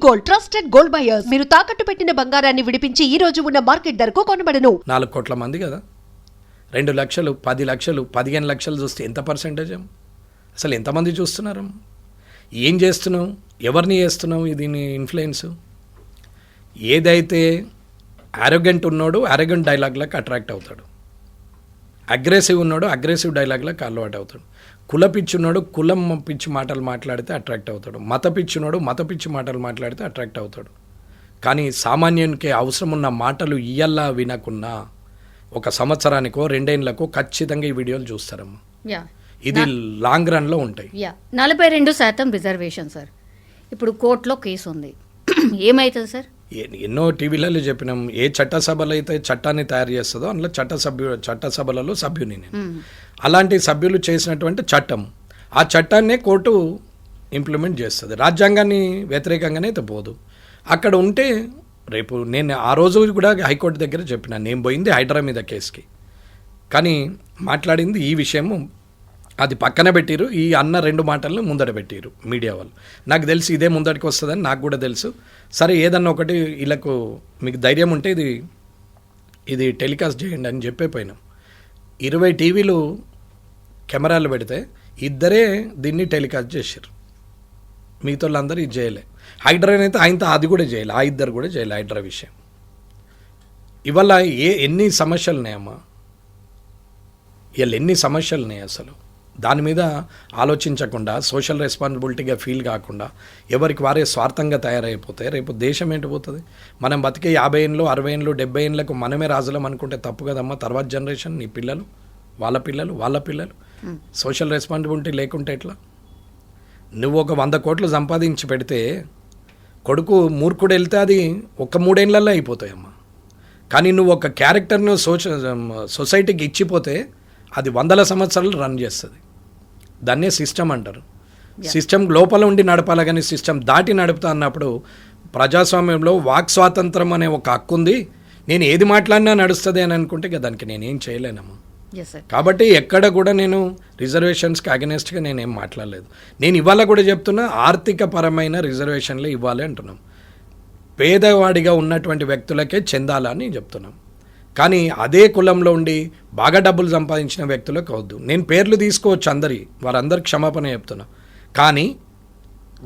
Gold, trusted gold buyers. మీరు తాకట్టు పెట్టిన బంగారాన్ని విడిపించి ఈ రోజు ఉన్న మార్కెట్ ధరకు కొనబడను. 4 కోట్ల మంది కదా, 2 లక్షలు, 10 లక్షలు, 15 లక్షలు చూస్తే ఎంత పర్సెంటేజ్? అసలు ఎంతమంది చూస్తున్నారు? ఏం చేస్తున్నావు? ఎవరిని చేస్తున్నావు దీన్ని ఇన్ఫ్లుయెన్స్? ఏదైతే ఆరోగెంట్ ఉన్నాడో ఆరోగెంట్ డైలాగ్లకు అట్రాక్ట్ అవుతాడు, అగ్రెసివ్ ఉన్నాడు అగ్రెసివ్ డైలాగ్లకు అలవాటు అవుతాడు, కుల పిచ్చున్నాడు కులం పిచ్చి మాటలు మాట్లాడితే అట్రాక్ట్ అవుతాడు, మత పిచ్చున్నాడు మత పిచ్చి మాటలు మాట్లాడితే అట్రాక్ట్ అవుతాడు. కానీ సామాన్యునికి అవసరం ఉన్న మాటలు ఇయ్యల్లా వినకున్నా 1 సంవత్సరానికో 2 ఏళ్ళకో ఖచ్చితంగా ఈ వీడియోలు చూస్తారమ్మా. ఇది లాంగ్ రన్లో ఉంటాయి. 42% రిజర్వేషన్ సార్. ఇప్పుడు కోర్టులో కేసు ఉంది, ఏమవుతుంది సార్? ఎన్నో టీవీలలో చెప్పినాం, ఏ చట్టసభలు అయితే చట్టాన్ని తయారు చేస్తుందో అందులో చట్టసభలలో సభ్యుని నేను. అలాంటి సభ్యులు చేసినటువంటి చట్టం, ఆ చట్టాన్నే కోర్టు ఇంప్లిమెంట్ చేస్తుంది. రాజ్యాంగాన్ని వ్యతిరేకంగానే అయితే పోదు. అక్కడ ఉంటే రేపు నేను ఆ రోజు కూడా హైకోర్టు దగ్గర చెప్పిన, నేను పోయింది హైడ్రా మీద కేసుకి, కానీ మాట్లాడింది ఈ విషయము అది పక్కన పెట్టిరు, ఈ అన్న 2 మాటలను ముందట పెట్టిరు మీడియా వాళ్ళు. నాకు తెలిసి ఇదే ముందటికి వస్తుందని నాకు కూడా తెలుసు. సరే ఏదన్నా ఒకటి వీళ్ళకు మీకు ధైర్యం ఉంటే ఇది టెలికాస్ట్ చేయండి అని చెప్పిపోయినాం. 20 టీవీలు కెమెరాలు పెడితే 2 దీన్ని టెలికాస్ట్ చేశారు, మిగతా వాళ్ళందరూ ఇది చేయలే. హైడ్రానైతే ఆయనతో అది కూడా చేయలే, ఆ 2 కూడా చేయలే హైడ్రా విషయం. ఇవాళ ఎన్ని సమస్యలు ఉన్నాయమ్మా, ఇవాళ ఎన్ని సమస్యలు ఉన్నాయి. అసలు దాని మీద ఆలోచించకుండా సోషల్ రెస్పాన్సిబిలిటీగా ఫీల్ కాకుండా ఎవరికి వారే స్వార్థంగా తయారైపోతే రేపు దేశం ఏంటి పోతుంది? మనం బతికే 50 ఏళ్ళు 60 ఏళ్ళు 70 ఏళ్ళకు మనమే రాజులం అనుకుంటే తప్పు కదమ్మా. తర్వాత జనరేషన్ నీ పిల్లలు వాళ్ళ పిల్లలు సోషల్ రెస్పాన్సిబిలిటీ లేకుంటే ఎట్లా? నువ్వు ఒక 100 కోట్లు సంపాదించి పెడితే కొడుకు మూర్ఖుడు వెళ్తే అది 3 ఏళ్ళల్లో అయిపోతాయమ్మా. కానీ నువ్వు ఒక క్యారెక్టర్ను సొసైటీకి ఇచ్చిపోతే అది 100 సంవత్సరాలు రన్ చేస్తుంది. దాన్నే సిస్టమ్ అంటారు. సిస్టమ్ లోపల ఉండి నడపాలి, కానీ సిస్టమ్ దాటి నడుపుతా అన్నప్పుడు ప్రజాస్వామ్యంలో వాక్ స్వాతంత్రం అనే ఒక హక్కు ఉంది. నేను ఏది మాట్లాడినా నడుస్తుంది అని అనుకుంటే దానికి నేనేం చేయలేనమ్మా. కాబట్టి ఎక్కడ కూడా నేను రిజర్వేషన్స్కి అగెనెస్ట్గా నేనేం మాట్లాడలేదు. నేను ఇవాళ కూడా చెప్తున్నా, ఆర్థిక పరమైన రిజర్వేషన్లు ఇవ్వాలి అంటున్నాం. పేదవాడిగా ఉన్నటువంటి వ్యక్తులకే చెందాలని చెప్తున్నాం. కానీ అదే కులంలో ఉండి బాగా డబ్బులు సంపాదించిన వ్యక్తులకు అవద్దు. నేను పేర్లు తీసుకోవచ్చు, వారందరికి క్షమాపణ చెప్తున్నా. కానీ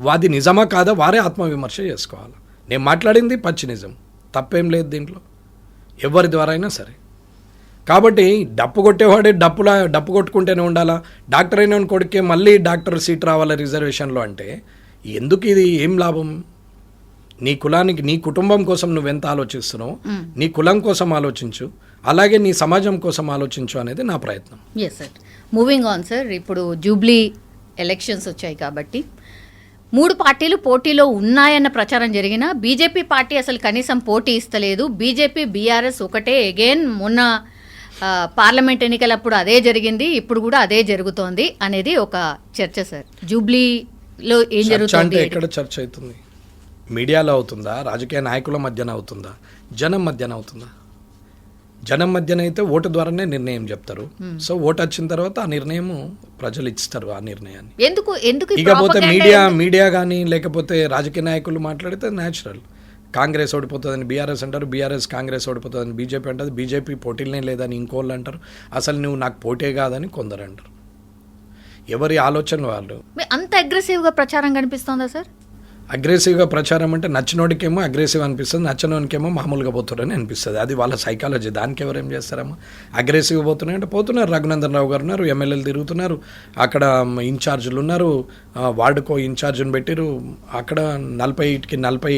వాది నిజమా కాదా వారే ఆత్మవిమర్శ చేసుకోవాలి. నేను మాట్లాడింది పచ్చి నిజం, తప్పేం లేదు దీంట్లో, ఎవరి ద్వారా అయినా సరే. కాబట్టి డప్పు కొట్టేవాడే డప్పు కొట్టుకుంటూనే ఉండాలా, డాక్టర్ అయిన కొడుకే మళ్ళీ డాక్టర్ సీట్ రావాలా రిజర్వేషన్లో అంటే ఎందుకు? ఇది ఏం లాభం? నీ కులానికి నీ కుటుంబం కోసం నువ్వెంత ఆలోచిస్తున్నావు, నీ కులం కోసం ఆలోచించు, అలాగే నీ సమాజం కోసం ఆలోచించు అనేది నా ప్రయత్నం. Yes sir. Moving on sir, ఇప్పుడు జూబ్లీ ఎలక్షన్స్ వచ్చాయి కాబట్టి 3 పార్టీలు పోటీలో ఉన్నాయన్న ప్రచారం జరిగినా బీజేపీ పార్టీ అసలు కనీసం పోటీ ఇస్తలేదు. బీజేపీ బీఆర్ఎస్ ఒకటే. అగైన్ మొన్న పార్లమెంట్ ఎన్నికలప్పుడు అదే జరిగింది, ఇప్పుడు కూడా అదే జరుగుతోంది అనేది ఒక చర్చ సార్. జూబ్లీలో ఏం జరుగుతుంది? ఎక్కడ చర్చ అవుతుంది? మీడియాలో అవుతుందా? రాజకీయ నాయకుల మధ్యన అవుతుందా? జనం మధ్యన అవుతుందా? జనం మధ్యన అయితే ఓటు ద్వారానే నిర్ణయం చెప్తారు. సో ఓటు వచ్చిన తర్వాత ఆ నిర్ణయం ప్రజలు ఇస్తారు. ఆ నిర్ణయాన్ని ఇకపోతే మీడియా కానీ లేకపోతే రాజకీయ నాయకులు మాట్లాడితే న్యాచురల్. కాంగ్రెస్ ఓడిపోతుందని బీఆర్ఎస్ అంటారు, బీఆర్ఎస్ కాంగ్రెస్ ఓడిపోతుందని బీజేపీ అంటారు, బీజేపీ పోటీలనే లేదని ఇంకోళ్ళు అంటారు, అసలు నువ్వు నాకు పోటీ కాదని కొందరు అంటారు. ఎవరి ఆలోచనలు వాళ్ళు. అంత అగ్రెసివ్గా ప్రచారం కనిపిస్తుందా సార్? అగ్రెసివ్గా ప్రచారం అంటే నచ్చినోడికేమో అగ్రెసివ్ అనిపిస్తుంది, నచ్చనోడికేమో మామూలుగా పోతారని అనిపిస్తుంది. అది వాళ్ళ సైకాలజీ. దానికి ఎవరేం చేస్తారమ్మా? అగ్రెసివ్ పోతున్నాయి అంటే పోతున్నారు. రఘునందన్ రావు గారు ఉన్నారు, ఎమ్మెల్యేలు తిరుగుతున్నారు, అక్కడ ఇన్ఛార్జీలు ఉన్నారు, వార్డుకో ఇన్ఛార్జ్ని పెట్టిరు, అక్కడ 40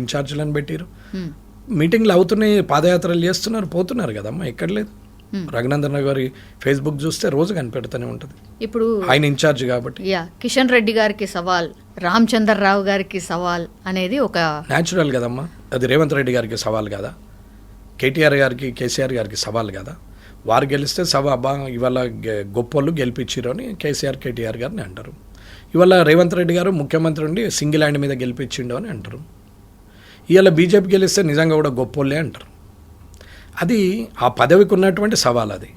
ఇన్ఛార్జీలను పెట్టిరు, మీటింగ్లు అవుతున్నాయి, పాదయాత్రలు చేస్తున్నారు, పోతున్నారు కదమ్మా. ఎక్కడ లేదు. రఘునందన్ రావు గారి ఫేస్బుక్ చూస్తే రోజు కనిపెడుతూనే ఉంటుంది. ఇప్పుడు ఆయన ఇన్ఛార్జ్ కాబట్టి. కిషన్ రెడ్డి గారికి సవాల్, రామచంద్రరావు గారికి సవాల్ అనేది ఒక న్యాచురల్ కదమ్మా. అది రేవంత్ రెడ్డి గారికి సవాల్ కదా, కేటీఆర్ గారికి కేసీఆర్ గారికి సవాల్ కదా. వారు గెలిస్తే ఇవాళ గొప్పోళ్ళు గెలిపించారు అని కేసీఆర్ కేటీఆర్ గారిని అంటారు. ఇవాళ రేవంత్ రెడ్డి గారు ముఖ్యమంత్రి ఉండి సింగిల్ హ్యాండ్ మీద గెలిపించిండు అని అంటారు. ఇవాళ బీజేపీ గెలిస్తే నిజంగా కూడా గొప్పోళ్ళే అంటారు. అది ఆ పదవికి ఉన్నటువంటి సవాల్. అది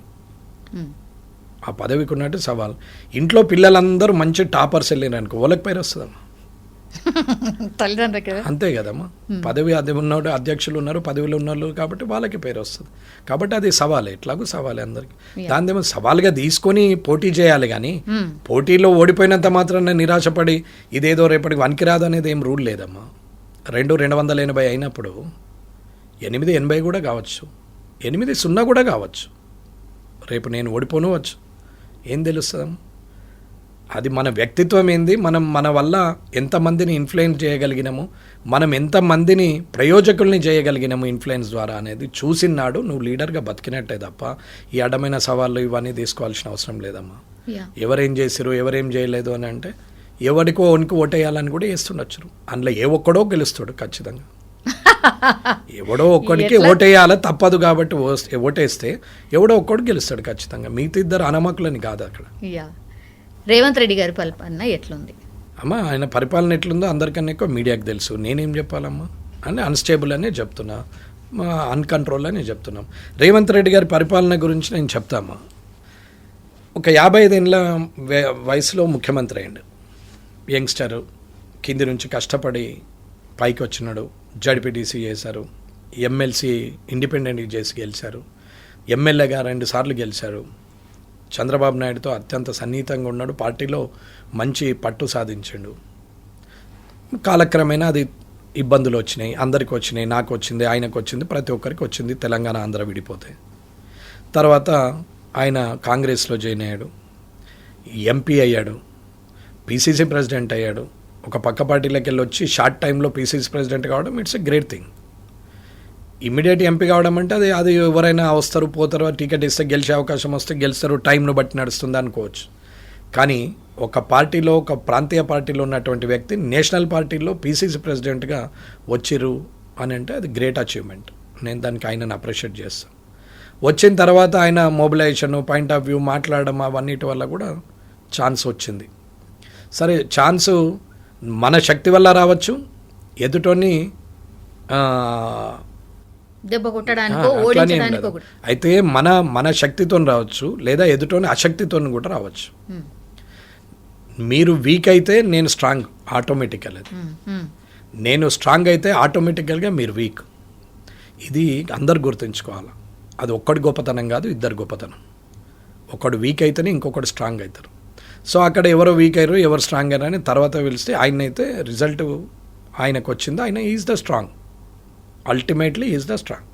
ఆ పదవికి ఉన్నట్టు సవాల్. ఇంట్లో పిల్లలందరూ మంచి టాపర్స్ వెళ్ళినారనుకో వాళ్ళకి పేరు వస్తుందమ్మా. తల్లిదండ్రులకి కదా. అంతే కదమ్మా. పదవి అది ఉన్నోడు అధ్యక్షులు ఉన్నారు, పదవిలో ఉన్నోళ్ళు కాబట్టి వాళ్ళకి పేరు వస్తుంది. కాబట్టి అది సవాలే, ఎట్లాగూ సవాలే అందరికి. దానిదేమో సవాల్గా తీసుకొని పోటీ చేయాలి కానీ పోటీలో ఓడిపోయినంత మాత్రాన నిరాశపడి ఇదేదో రేపటికి వనికి రాదు అనేది ఏం రూల్ లేదమ్మా. 280 అయినప్పుడు 880 కూడా కావచ్చు, 80 కూడా కావచ్చు. రేపు నేను ఓడిపోనవచ్చు, ఏం తెలుస్తుందమ్మా. అది మన వ్యక్తిత్వం ఏంది, మనం మన వల్ల ఎంతమందిని ఇన్ఫ్లుయెన్స్ చేయగలిగినాము, మనం ఎంతమందిని ప్రయోజకుల్ని చేయగలిగినాము ఇన్ఫ్లుయెన్స్ ద్వారా అనేది చూసినాడు నువ్వు లీడర్గా బతికినట్టే తప్ప ఈ అడ్డమైన సవాళ్ళు ఇవన్నీ తీసుకోవాల్సిన అవసరం లేదమ్మా. ఎవరేం చేసిరు ఎవరేం చేయలేదు అని అంటే ఎవరికో వనికి ఓటేయాలని కూడా వేస్తుండొచ్చు. అందులో ఏ ఒక్కడో గెలుస్తాడు ఖచ్చితంగా. ఎవడో ఒక్కడికి ఓటేయాలి తప్పదు కాబట్టి ఓటేస్తే ఎవడో ఒక్కడు గెలుస్తాడు ఖచ్చితంగా. మిగతా ఇద్దరు అనమకులని కాదు అక్కడ. రేవంత్ రెడ్డి గారి పరిపాలన ఎట్లుంది అమ్మా? ఆయన పరిపాలన ఎట్లుందో అందరికన్నా ఎక్కువ మీడియాకి తెలుసు. నేనేం చెప్పాలమ్మా అంటే అన్స్టేబుల్ అనే చెప్తున్నా, అన్కంట్రోల్ అనే చెప్తున్నాం. రేవంత్ రెడ్డి గారి పరిపాలన గురించి నేను చెప్తామా. ఒక 55 ఏళ్ళ వయసులో ముఖ్యమంత్రి అయ్యాడు. యంగ్స్టర్, కింది నుంచి కష్టపడి పైకి వచ్చినాడు. జడ్పీటీసీ చేశారు, ఎమ్మెల్సీ ఇండిపెండెంట్ చేసి గెలిచారు, ఎమ్మెల్యేగా 2 సార్లు గెలిచారు. చంద్రబాబు నాయుడుతో అత్యంత సన్నిహితంగా ఉన్నాడు, పార్టీలో మంచి పట్టు సాధించాడు. కాలక్రమేణా అది ఇబ్బందులు వచ్చినాయి, అందరికి వచ్చినాయి, నాకు వచ్చింది, ఆయనకు వచ్చింది, ప్రతి ఒక్కరికి వచ్చింది. తెలంగాణ ఆంధ్ర విడిపోతే తర్వాత ఆయన కాంగ్రెస్లో జాయిన్ అయ్యాడు, ఎంపీ అయ్యాడు, పీసీసీ ప్రెసిడెంట్ అయ్యాడు. ఒక పక్క పార్టీలోకి వెళ్ళి వచ్చి షార్ట్ టైంలో పీసీసీ ప్రెసిడెంట్ కావడం it's a great thing. Immediate MP కావడం అంటే అది ఎవరైనా వస్తారు పోతారు, టికెట్ ఇస్తే గెలిచే అవకాశం వస్తే గెలుస్తారు, టైంను బట్టి నడుస్తుంది అనుకోవచ్చు. కానీ ఒక పార్టీలో, ఒక ప్రాంతీయ పార్టీలో ఉన్నటువంటి వ్యక్తి నేషనల్ పార్టీలో పీసీసీ ప్రెసిడెంట్గా వచ్చిర్రు అని అంటే అది గ్రేట్ అచీవ్మెంట్. నేను దానికి ఆయనను అప్రిషియేట్ చేస్తాను. వచ్చిన తర్వాత ఆయన మొబిలైజేషన్, పాయింట్ ఆఫ్ వ్యూ, మాట్లాడడం అవన్నిటి వల్ల కూడా ఛాన్స్ వచ్చింది. సరే, ఛాన్సు మన శక్తి వల్ల రావచ్చు, ఎదుటోని దెబ్బ కొట్టడానికో ఓడించడానికో కూడా. అయితే మన శక్తితో రావచ్చు, లేదా ఎదుటోని అశక్తితో కూడా రావచ్చు. మీరు వీక్ అయితే నేను స్ట్రాంగ్ ఆటోమేటికల్. అది నేను స్ట్రాంగ్ అయితే ఆటోమేటికల్గా మీరు వీక్. ఇది అందరు గుర్తుంచుకోవాలి. అది ఒక్కడి గొప్పతనం కాదు, ఇద్దరు గొప్పతనం. ఒకడు వీక్ అయితేనే ఇంకొకటి స్ట్రాంగ్ అవుతారు. సో అక్కడ ఎవరో వీక్ అయ్యారు, ఎవరు స్ట్రాంగ్ అయ్యారు అని తర్వాత పిలిస్తే ఆయన అయితే రిజల్ట్ ఆయనకు వచ్చింది. ఆయన is the strong, ultimately is the strong.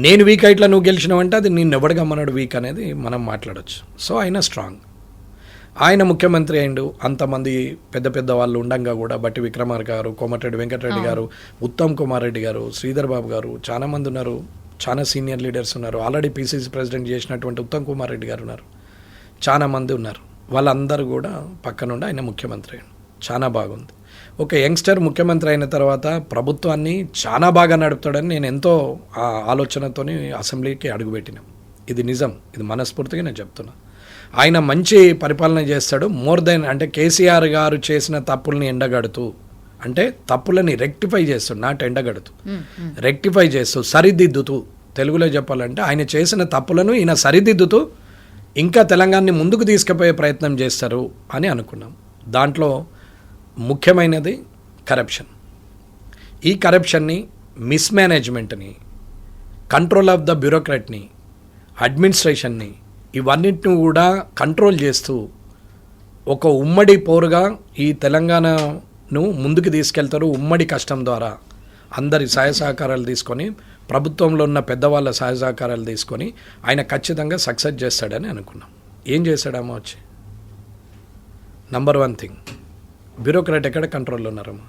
నేను వీక్ అయిట్లా నువ్వు గెలిచినావంటే అది నేను ఎవడు గమ్మన్నాడు వీక్ అనేది మనం మాట్లాడచ్చు. సో ఆయన స్ట్రాంగ్. ఆయన ముఖ్యమంత్రి అయిండు. అంతమంది పెద్ద పెద్ద వాళ్ళు ఉండంగా కూడా బట్టి విక్రమార్క గారు, కోమటిరెడ్డి వెంకటరెడ్డి గారు, ఉత్తమ్ కుమార్ రెడ్డి గారు, శ్రీధర్ బాబు గారు, చాలా మంది ఉన్నారు, చాలా సీనియర్ లీడర్స్ ఉన్నారు. ఆల్రెడీ పీసీసీ ప్రెసిడెంట్ చేసినటువంటి ఉత్తమ్ కుమార్ రెడ్డి గారు ఉన్నారు, చాలా మంది ఉన్నారు. వాళ్ళందరూ కూడా పక్కనుండి ఆయన ముఖ్యమంత్రి అయ్యాడు. చాలా బాగుంది. ఒక యంగ్స్టర్ ముఖ్యమంత్రి అయిన తర్వాత ప్రభుత్వాన్ని చాలా బాగా నడుపుతాడని నేను ఎంతో ఆలోచనతో అసెంబ్లీకి అడుగుపెట్టినాం. ఇది నిజం, ఇది మనస్ఫూర్తిగా నేను చెప్తున్నా. ఆయన మంచి పరిపాలన చేస్తాడు. మోర్ దెన్ అంటే కేసీఆర్ గారు చేసిన తప్పుల్ని ఎండగడుతూ, అంటే తప్పులని రెక్టిఫై చేస్తాడు, నాట్ ఎండగడుతూ, రెక్టిఫై చేస్తూ, సరిదిద్దుతూ. తెలుగులో చెప్పాలంటే ఆయన చేసిన తప్పులను ఈయన సరిదిద్దుతూ ఇంకా తెలంగాణని ముందుకు తీసుకుపోయే ప్రయత్నం చేస్తారు అని అనుకున్నాం. దాంట్లో ముఖ్యమైనది కరప్షన్. ఈ కరప్షన్ని, మిస్మేనేజ్మెంట్ని, కంట్రోల్ ఆఫ్ ద బ్యూరోక్రాట్ని, అడ్మినిస్ట్రేషన్ని, ఇవన్నిటిని కూడా కంట్రోల్ చేస్తూ ఒక ఉమ్మడి పౌరుగా ఈ తెలంగాణను ముందుకు తీసుకెళ్తారు. ఉమ్మడి కష్టం ద్వారా అందరి సహాయ సహకారాలు తీసుకొని, ప్రభుత్వంలో ఉన్న పెద్దవాళ్ళ సహాయ సహకారాలు తీసుకొని ఆయన ఖచ్చితంగా సక్సెస్ చేస్తాడని అనుకున్నాం. ఏం చేశాడమ్మా వచ్చి? నంబర్ 1 థింగ్, బ్యూరోక్రాట్ ఎక్కడ కంట్రోల్లో ఉన్నారమ్మా?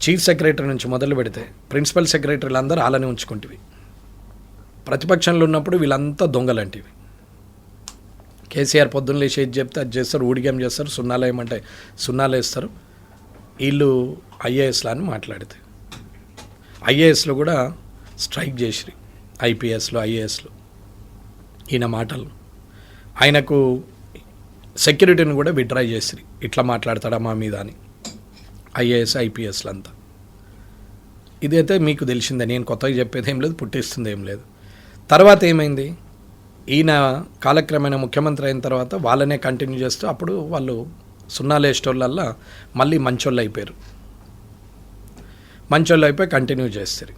చీఫ్ సెక్రటరీ నుంచి మొదలు పెడితే ప్రిన్సిపల్ సెక్రటరీలు అందరూ అలానే ఉంచుకుంటేవి. ప్రతిపక్షంలో ఉన్నప్పుడు వీళ్ళంతా దొంగలంటివి. కేసీఆర్ పొద్దున్న లేచి ఏది చెప్తే అది చేస్తారు, ఊడిగం చేస్తారు, సున్నాలు ఏమంటే సున్నాలు వేస్తారు. వీళ్ళు ఐఏఎస్లు అని మాట్లాడితే ఐఏఎస్లో కూడా స్ట్రైక్ చేసిరి, ఐపీఎస్లు ఐఏఎస్లు. ఈయన మాటలు, ఆయనకు సెక్యూరిటీని కూడా విత్డ్రా చేసిరి, ఇట్లా మాట్లాడతాడా మా మీద అని. ఐఏఎస్ ఐపీఎస్లు అంతా. ఇదైతే మీకు తెలిసిందే, నేను కొత్తగా చెప్పేది ఏం లేదు, పుట్టిస్తుంది ఏం లేదు. తర్వాత ఏమైంది? ఈయన కాలక్రమేణా ముఖ్యమంత్రి అయిన తర్వాత వాళ్ళనే కంటిన్యూ చేస్తూ అప్పుడు వాళ్ళు సున్నాలు వేసేటోళ్ళల్లా మళ్ళీ మంచోళ్ళు అయిపోయారు. మంచోళ్ళు అయిపోయి కంటిన్యూ చేస్తారు.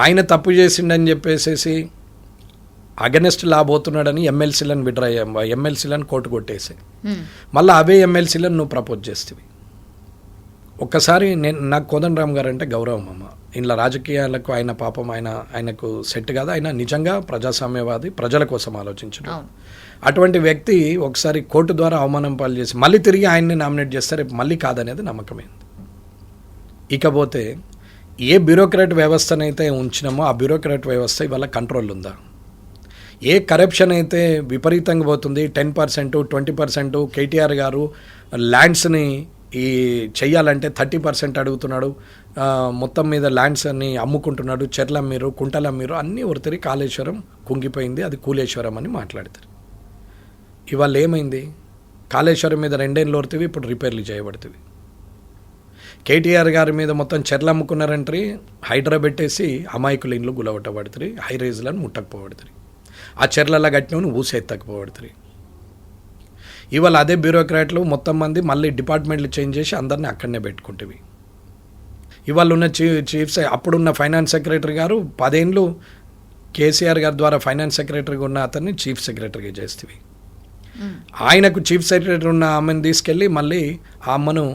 ఆయన తప్పు చేసిండని చెప్పేసి అగెనెస్ట్ లా పోతున్నాడని ఎమ్మెల్సీలను కోర్టు కొట్టేసి మళ్ళీ అవే ఎమ్మెల్సీలను నువ్వు ప్రపోజ్ చేస్తేవి. ఒక్కసారి నాకు కోదండరామ్ గారు అంటే గౌరవం అమ్మ. ఇలా రాజకీయాలకు ఆయన పాపం ఆయనకు సెట్ కాదు. ఆయన నిజంగా ప్రజాస్వామ్యవాది, ప్రజల కోసం ఆలోచించడం. అటువంటి వ్యక్తి ఒకసారి కోర్టు ద్వారా అవమానం పాలు చేసి మళ్ళీ తిరిగి ఆయన్ని నామినేట్ చేస్తారు, మళ్ళీ కాదనేది నమ్మకమైంది. ఇకపోతే ఏ బ్యూరోక్రాట్ వ్యవస్థనైతే ఉంచినామో ఆ బ్యూరోక్రాట్ వ్యవస్థ ఇవాళ కంట్రోల్ ఉందా? ఏ కరప్షన్ అయితే విపరీతంగా పోతుంది, 10%, 20%. కేటీఆర్ గారు ల్యాండ్స్ని చెయ్యాలంటే 30% అడుగుతున్నాడు. మొత్తం మీద ల్యాండ్స్ అని అమ్ముకుంటున్నాడు. చెర్లమ్మీరు, కుంటలమ్మీరు అన్నీ ఒరితిరి. కాళేశ్వరం కుంగిపోయింది, అది కూలేశ్వరం అని మాట్లాడతారు. ఇవాళ ఏమైంది? కాళేశ్వరం మీద 2 ఏళ్ళు ఒరితివి, ఇప్పుడు రిపేర్లు చేయబడుతుంది. కేటీఆర్ గారి మీద మొత్తం చెర్లు అమ్ముకున్నారంటే హైడ్రా పెట్టేసి అమాయకుల ఇండ్లు గులవట్టబడుతుంది, హై రైజ్లను ముట్టకపోబడుతుంది. ఆ చెర్లలా కట్టినవి ఊసెత్తకపోబడుతుంది. ఇవాళ అదే బ్యూరోక్రాట్లు మొత్తం మంది మళ్ళీ డిపార్ట్మెంట్లు చేంజ్ చేసి అందరినీ అక్కడనే పెట్టుకుంటేవి. ఇవాళ ఉన్న చీఫ్ అప్పుడున్న ఫైనాన్స్ సెక్రటరీ గారు 10 ఏళ్ళు కేసీఆర్ గారి ద్వారా ఫైనాన్స్ సెక్రటరీగా ఉన్న అతన్ని చీఫ్ సెక్రటరీగా చేస్తేవి. ఆయనకు చీఫ్ సెక్రటరీ ఉన్న ఆమెను తీసుకెళ్ళి మళ్ళీ ఆ అమ్మను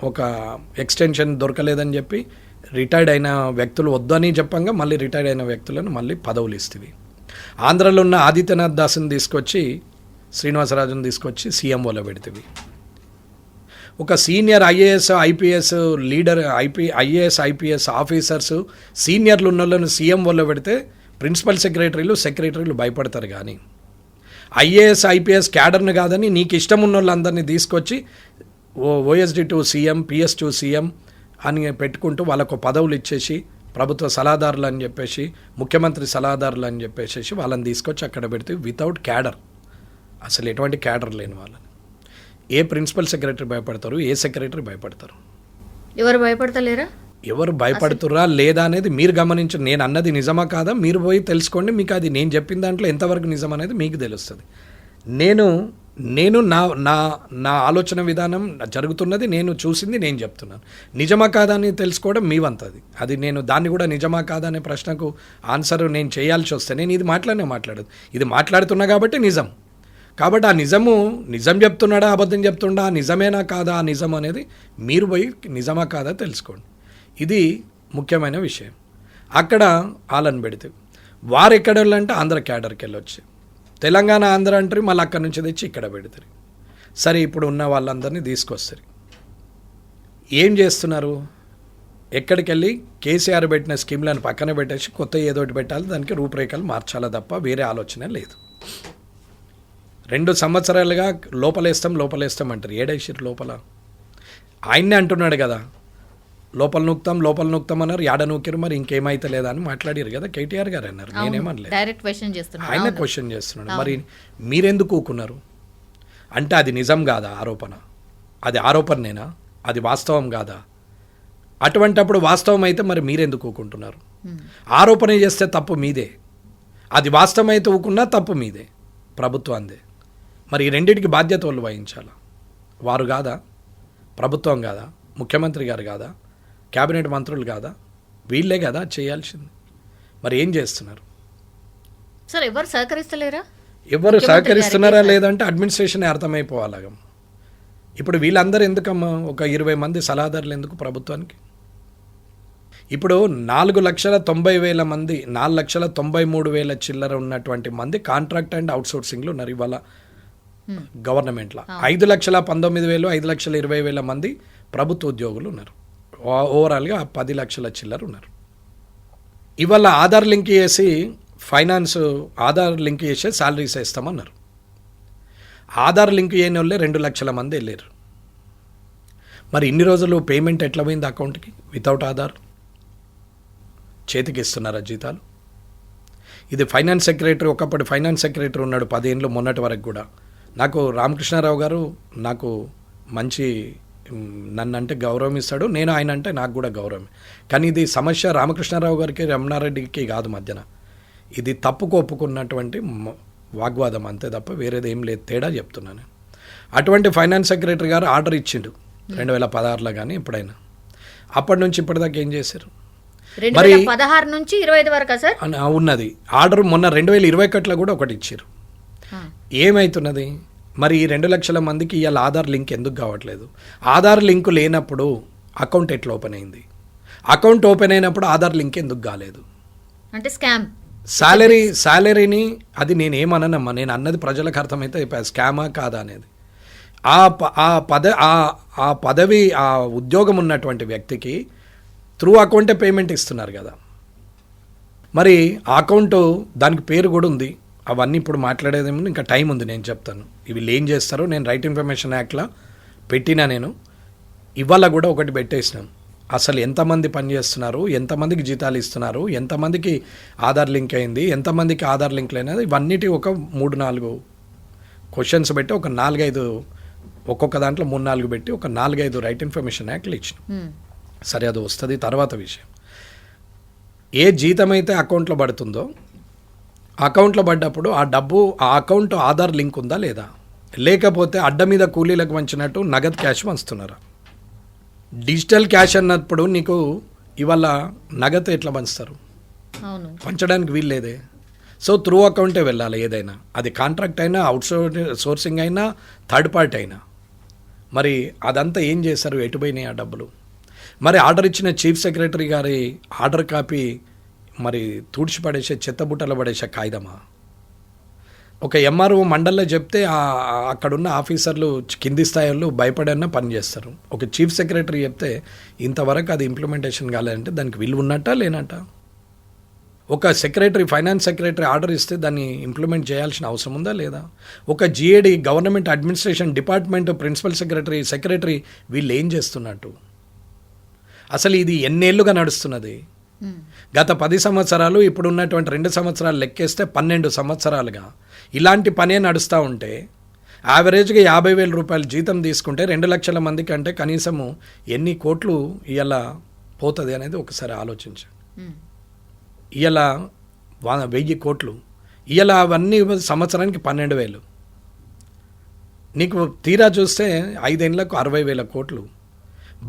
ఒక ఎక్స్టెన్షన్ దొరకలేదని చెప్పి రిటైర్డ్ అయిన వ్యక్తులు వద్దని చెప్పంగా మళ్ళీ రిటైర్డ్ అయిన వ్యక్తులను మళ్ళీ పదవులు ఇస్తేవి. ఆంధ్రలో ఉన్న ఆదిత్యనాథ్ దాస్ని తీసుకొచ్చి, శ్రీనివాసరాజుని తీసుకొచ్చి సీఎంఓలో పెడితేవి. ఒక senior IAS IPS leader IAS IPS officers సీనియర్లు ఉన్న వాళ్ళని సీఎంఓలో పెడితే ప్రిన్సిపల్ సెక్రటరీలు భయపడతారు. కానీ ఐఏఎస్ ఐపీఎస్ క్యాడర్ను కాదని నీకు ఇష్టం ఉన్న వాళ్ళందరినీ తీసుకొచ్చి OSD to CM, PS to CM అని పెట్టుకుంటూ వాళ్ళకు పదవులు ఇచ్చేసి ప్రభుత్వ సలహాదారులు అని చెప్పేసి, ముఖ్యమంత్రి సలహాదారులు అని చెప్పేసి వాళ్ళని తీసుకొచ్చి అక్కడ పెడితే వితౌట్ క్యాడర్, అసలు ఎటువంటి క్యాడర్ లేని వాళ్ళని ఏ ప్రిన్సిపల్ సెక్రటరీ భయపడతారు? ఏ సెక్రటరీ భయపడతారు? ఎవరు భయపడతలేరా? ఎవరు భయపడుతురా లేదా అనేది మీరు గమనించండి. నేను అన్నది నిజమా కాదా మీరు పోయి తెలుసుకోండి. మీకు అది నేను చెప్పిన దాంట్లో ఎంతవరకు నిజం అనేది మీకు తెలుస్తుంది. నేను నా ఆలోచన విధానం జరుగుతున్నది, నేను చూసింది నేను చెప్తున్నాను. నిజమా కాదా అని తెలుసుకోవడం మీ వంతది. అది నేను దాన్ని కూడా నిజమా కాదా అనే ప్రశ్నకు ఆన్సర్ నేను చేయాల్సి వస్తే నేను ఇది మాట్లాడదు. ఇది మాట్లాడుతున్నా కాబట్టి నిజం. కాబట్టి ఆ నిజం చెప్తున్నాడా అబద్ధం చెప్తుండా, నిజమేనా కాదా ఆ నిజం అనేది మీరు పోయి నిజమా కాదా తెలుసుకోండి. ఇది ముఖ్యమైన విషయం. అక్కడ వాళ్ళని పెడితే వారు ఎక్కడ వెళ్ళంటే ఆంధ్ర క్యాడర్కి వెళ్ళొచ్చు. తెలంగాణ ఆంధ్ర అంటారు, మళ్ళీ అక్కడి నుంచి తెచ్చి ఇక్కడ పెడతారు. సరే, ఇప్పుడు ఉన్న వాళ్ళందరినీ తీసుకొస్తారు. ఏం చేస్తున్నారు? ఎక్కడికి వెళ్ళి కేసీఆర్ పెట్టిన స్కీమ్లను పక్కన పెట్టేసి కొత్త ఏదోటి పెట్టాలి, దానికి రూపురేఖలు మార్చాలా తప్ప వేరే ఆలోచన లేదు. 2 సంవత్సరాలుగా లోపలేస్తాం అంటారు. ఏడైషిర్ లోపల ఆయన్నే అంటున్నాడు కదా, లోపల నూక్తాం అన్నారు. యాడ నూకిరు, మరి ఇంకేమైతే లేదా అని మాట్లాడారు కదా కేటీఆర్ గారు అన్నారు. నేనేమనలేదు, ఆయన క్వశ్చన్ చేస్తున్నాడు. మరి మీరెందుకు ఊకున్నారు అంటే అది నిజం కాదా ఆరోపణ? అది ఆరోపణనేనా? అది వాస్తవం కాదా? అటువంటప్పుడు వాస్తవం అయితే మరి మీరెందుకు ఊకుంటున్నారు? ఆరోపణ చేస్తే తప్పు మీదే, అది వాస్తవం అయితే ఊకున్నా తప్పు మీదే, ప్రభుత్వాందే. మరి ఈ రెండింటికి బాధ్యత వాళ్ళు వహించాలా? వారు కాదా? ప్రభుత్వం కాదా? ముఖ్యమంత్రి గారు కాదా? క్యాబినెట్ మంత్రులు కాదా? వీళ్ళే కదా చేయాల్సింది. మరి ఏం చేస్తున్నారు? సార్ ఎవరు సహకరిస్తలేరా? ఎవరు సహకరిస్తున్నారా లేదంటే అడ్మినిస్ట్రేషన్ అర్థమైపోవాలగం. ఇప్పుడు వీళ్ళందరూ ఎందుకమ్మా ఒక 20 మంది సలహాదారులు ఎందుకు ప్రభుత్వానికి? ఇప్పుడు 4,90,000 మంది, 4,93,000 చిల్లర ఉన్నటువంటి మంది కాంట్రాక్ట్ అండ్ అవుట్సోర్సింగ్లో ఉన్నారు ఇవాళ గవర్నమెంట్లో. 5,19,000, 5,20,000 మంది ప్రభుత్వ ఉద్యోగులు ఉన్నారు. ఓవరాల్గా 10 లక్షల చిల్లర ఉన్నారు. ఇవాళ ఆధార్ లింక్ చేసి ఆధార్ లింక్ చేసే శాలరీస్ ఇస్తామన్నారు. ఆధార్ లింక్ చేయని వాళ్ళే 2 లక్షల మంది వెళ్ళారు. మరి ఇన్ని రోజులు పేమెంట్ ఎట్లా పోయింది అకౌంట్కి? వితౌట్ ఆధార్ చేతికి ఇస్తున్నారా జీతాలు? ఇది ఫైనాన్స్ సెక్రటరీ, ఒకప్పటి ఫైనాన్స్ సెక్రటరీ ఉన్నాడు 10 ఏళ్ళు మొన్నటి వరకు కూడా. నాకు రామకృష్ణారావు గారు నాకు మంచి, నన్ను అంటే గౌరవం ఇస్తాడు, నేను ఆయన అంటే నాకు కూడా గౌరవం. కానీ ఇది సమస్య రామకృష్ణారావు గారికి రమణారెడ్డికి కాదు మధ్యన. ఇది తప్పుకు ఒప్పుకున్నటువంటి వాగ్వాదం అంతే తప్ప వేరేది ఏం లేదు. తేడా చెప్తున్నాను. అటువంటి ఫైనాన్స్ సెక్రటరీ గారు ఆర్డర్ ఇచ్చిండు 2016లో కానీ ఎప్పుడైనా. అప్పటి నుంచి ఇప్పటిదాకా ఏం చేశారు? 2016 నుంచి 25 వరకా సార్? ఉన్నది ఆర్డర్. మొన్న 2021లో కూడా ఒకటి ఇచ్చారు. ఏమవుతున్నది మరి? ఈ 2 లక్షల మందికి ఇవాళ ఆధార్ లింక్ ఎందుకు కావట్లేదు? ఆధార్ లింక్ లేనప్పుడు అకౌంట్ ఎట్లా ఓపెన్ అయింది? అకౌంట్ ఓపెన్ అయినప్పుడు ఆధార్ లింక్ ఎందుకు కాలేదు? అంటే స్కామ్. శాలరీని అది నేనేమనమ్మా, నేను అన్నది ప్రజలకు అర్థమైతే స్కామా కాదా అనేది. ఆ పదవి ఆ ఉద్యోగం ఉన్నటువంటి వ్యక్తికి త్రూ అకౌంటే పేమెంట్ ఇస్తున్నారు కదా. మరి ఆ అకౌంట్ దానికి పేరు కూడా ఉంది. అవన్నీ ఇప్పుడు మాట్లాడేదేమో, ఇంకా టైం ఉంది, నేను చెప్తాను. ఇవి ఏం చేస్తారో నేను రైట్ ఇన్ఫర్మేషన్ యాక్ట్లో పెట్టినా. నేను ఇవాళ కూడా ఒకటి పెట్టేసినాం. అసలు ఎంతమంది పనిచేస్తున్నారు, ఎంతమందికి జీతాలు ఇస్తున్నారు, ఎంతమందికి ఆధార్ లింక్ అయింది, ఎంతమందికి ఆధార్ లింక్ లేనిది, ఇవన్నిటి ఒక 3-4 క్వశ్చన్స్ పెట్టి ఒక 4-5 ఒక్కొక్క దాంట్లో 3-4 పెట్టి ఒక 4-5 రైట్ ఇన్ఫర్మేషన్ యాక్ట్లు ఇచ్చినాం. సరే, అది వస్తుంది తర్వాత విషయం. ఏ జీతం అయితే అకౌంట్లో పడుతుందో అకౌంట్లో పడ్డప్పుడు ఆ డబ్బు ఆ అకౌంట్ ఆధార్ లింక్ ఉందా లేదా, లేకపోతే అడ్డ మీద కూలీలకు వంచినట్టు నగదు క్యాష్ పంచుతున్నారా? డిజిటల్ క్యాష్ అన్నప్పుడు నీకు ఇవాళ నగదు ఎట్లా పంచుతారు? పంచడానికి వీల్లేదే. సో త్రూ అకౌంటే వెళ్ళాలి ఏదైనా, అది కాంట్రాక్ట్ అయినా, అవుట్ సోర్సింగ్ అయినా, థర్డ్ పార్టీ అయినా. మరి అదంతా ఏం చేశారు? ఎటుపోయినాయి ఆ డబ్బులు? మరి ఆర్డర్ ఇచ్చిన చీఫ్ సెక్రటరీ గారి ఆర్డర్ కాపీ మరి తుడిచిపడేసే, చెత్తబుట్టలో పడేసే కాగితమా? ఒక ఎంఆర్ఓ మండల్లో చెప్తే అక్కడున్న ఆఫీసర్లు కింది స్థాయిలో భయపడన్నా పనిచేస్తారు. ఒక చీఫ్ సెక్రటరీ చెప్తే ఇంతవరకు అది ఇంప్లిమెంటేషన్ కాలేదంటే దానికి విలువ ఉన్నట్టా లేనట్టా? ఒక సెక్రటరీ, ఫైనాన్స్ సెక్రటరీ ఆర్డర్ ఇస్తే దాన్ని ఇంప్లిమెంట్ చేయాల్సిన అవసరం ఉందా లేదా? ఒక GAD, government administration department principal secretary వీళ్ళు ఏం చేస్తున్నట్టు? అసలు ఇది ఎన్నేళ్లుగా నడుస్తున్నది? గత 10 సంవత్సరాలు, ఇప్పుడు ఉన్నటువంటి 2 సంవత్సరాలు లెక్కేస్తే 12 సంవత్సరాలుగా ఇలాంటి పనే నడుస్తూ ఉంటే యావరేజ్గా 50,000 రూపాయలు జీతం తీసుకుంటే 2 లక్షల మందికి అంటే కనీసము ఎన్ని కోట్లు ఇవాళ పోతుంది అనేది ఒకసారి ఆలోచించండి. ఇవాళ 1000 కోట్లు, ఇవాళ అవన్నీ సంవత్సరానికి 12,000. నీకు తీరా చూస్తే 5 ఏళ్లకు 60,000 కోట్లు.